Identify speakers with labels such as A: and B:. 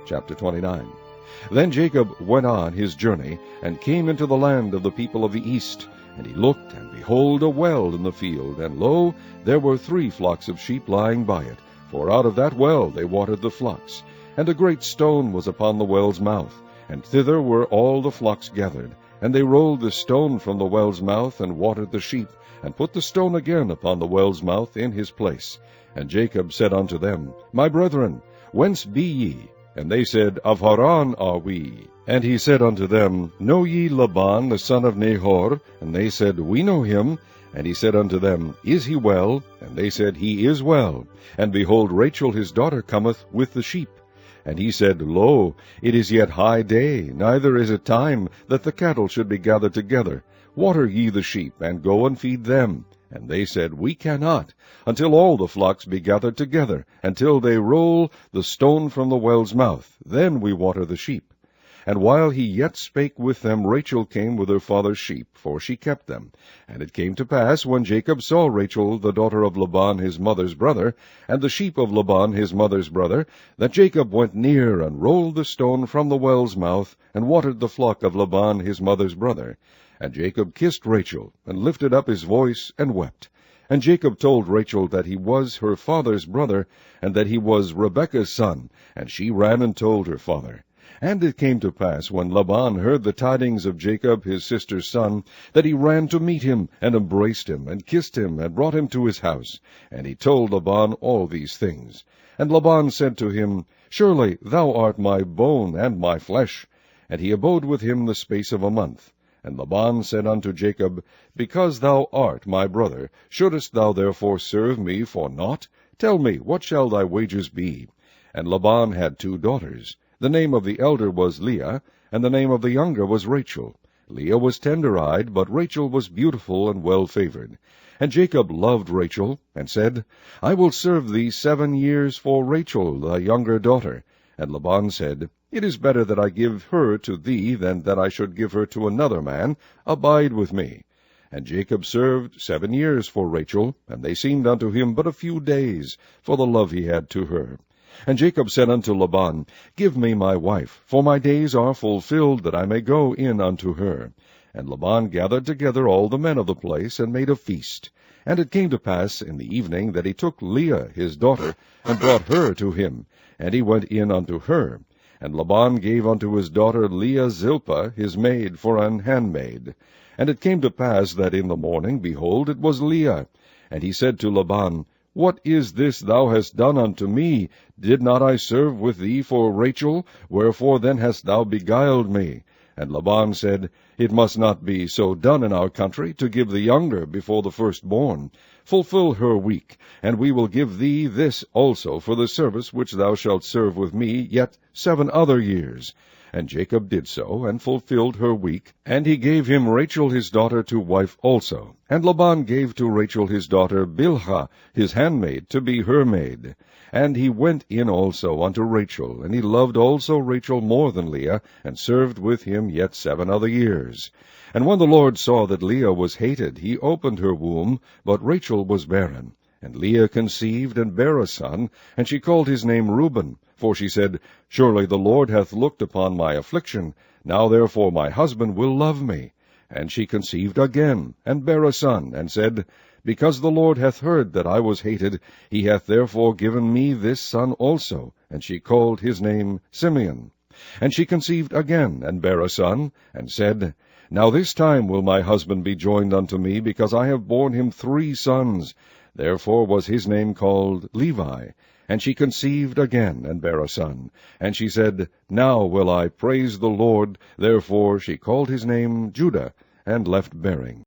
A: Chapter 29. Then Jacob went on his journey, and came into the land of the people of the east. And he looked, and behold, a well in the field, and lo, there were 3 flocks of sheep lying by it, for out of that well they watered the flocks. And a great stone was upon the well's mouth, and thither were all the flocks gathered. And they rolled the stone from the well's mouth, and watered the sheep, and put the stone again upon the well's mouth in his place. And Jacob said unto them, My brethren, whence be ye? And they said, Of Haran are we. And he said unto them, Know ye Laban the son of Nahor? And they said, We know him. And he said unto them, Is he well? And they said, He is well. And behold, Rachel his daughter cometh with the sheep. And he said, Lo, it is yet high day, neither is it time that the cattle should be gathered together. Water ye the sheep, and go and feed them. And they said, We cannot, until all the flocks be gathered together, until they roll the stone from the well's mouth. Then we water the sheep. And while he yet spake with them, Rachel came with her father's sheep, for she kept them. And it came to pass, when Jacob saw Rachel the daughter of Laban his mother's brother, and the sheep of Laban his mother's brother, that Jacob went near, and rolled the stone from the well's mouth, and watered the flock of Laban his mother's brother. And Jacob kissed Rachel, and lifted up his voice, and wept. And Jacob told Rachel that he was her father's brother, and that he was Rebekah's son. And she ran and told her father. And it came to pass, when Laban heard the tidings of Jacob his sister's son, that he ran to meet him, and embraced him, and kissed him, and brought him to his house. And he told Laban all these things. And Laban said to him, Surely thou art my bone and my flesh. And he abode with him the space of a month. And Laban said unto Jacob, Because thou art my brother, shouldest thou therefore serve me for naught? Tell me, what shall thy wages be? And Laban had 2 daughters. The name of the elder was Leah, and the name of the younger was Rachel. Leah was tender-eyed, but Rachel was beautiful and well-favored. And Jacob loved Rachel, and said, I will serve thee 7 years for Rachel, thy younger daughter. And Laban said, It is better that I give her to thee than that I should give her to another man. Abide with me. And Jacob served 7 years for Rachel, and they seemed unto him but a few days, for the love he had to her. And Jacob said unto Laban, Give me my wife, for my days are fulfilled, that I may go in unto her. And Laban gathered together all the men of the place, and made a feast. And it came to pass in the evening that he took Leah his daughter, and brought her to him, and he went in unto her. And Laban gave unto his daughter Leah Zilpah his maid for an handmaid. And it came to pass that in the morning, behold, it was Leah. And he said to Laban, What is this thou hast done unto me? Did not I serve with thee for Rachel? Wherefore then hast thou beguiled me? And Laban said, It must not be so done in our country, to give the younger before the firstborn. Fulfill her week, and we will give thee this also for the service which thou shalt serve with me yet 7 other years. And Jacob did so, and fulfilled her week. And he gave him Rachel his daughter to wife also. And Laban gave to Rachel his daughter Bilhah his handmaid to be her maid. And he went in also unto Rachel, and he loved also Rachel more than Leah, and served with him yet 7 other years. And when the Lord saw that Leah was hated, he opened her womb, but Rachel was barren. And Leah conceived, and bare a son, and she called his name Reuben. For she said, Surely the Lord hath looked upon my affliction. Now therefore my husband will love me. And she conceived again, and bare a son, and said, Because the Lord hath heard that I was hated, he hath therefore given me this son also. And she called his name Simeon. And she conceived again, and bare a son, and said, Now this time will my husband be joined unto me, because I have borne him 3 sons. Therefore was his name called Levi. And she conceived again, and bare a son. And she said, Now will I praise the Lord. Therefore she called his name Judah, and left bearing.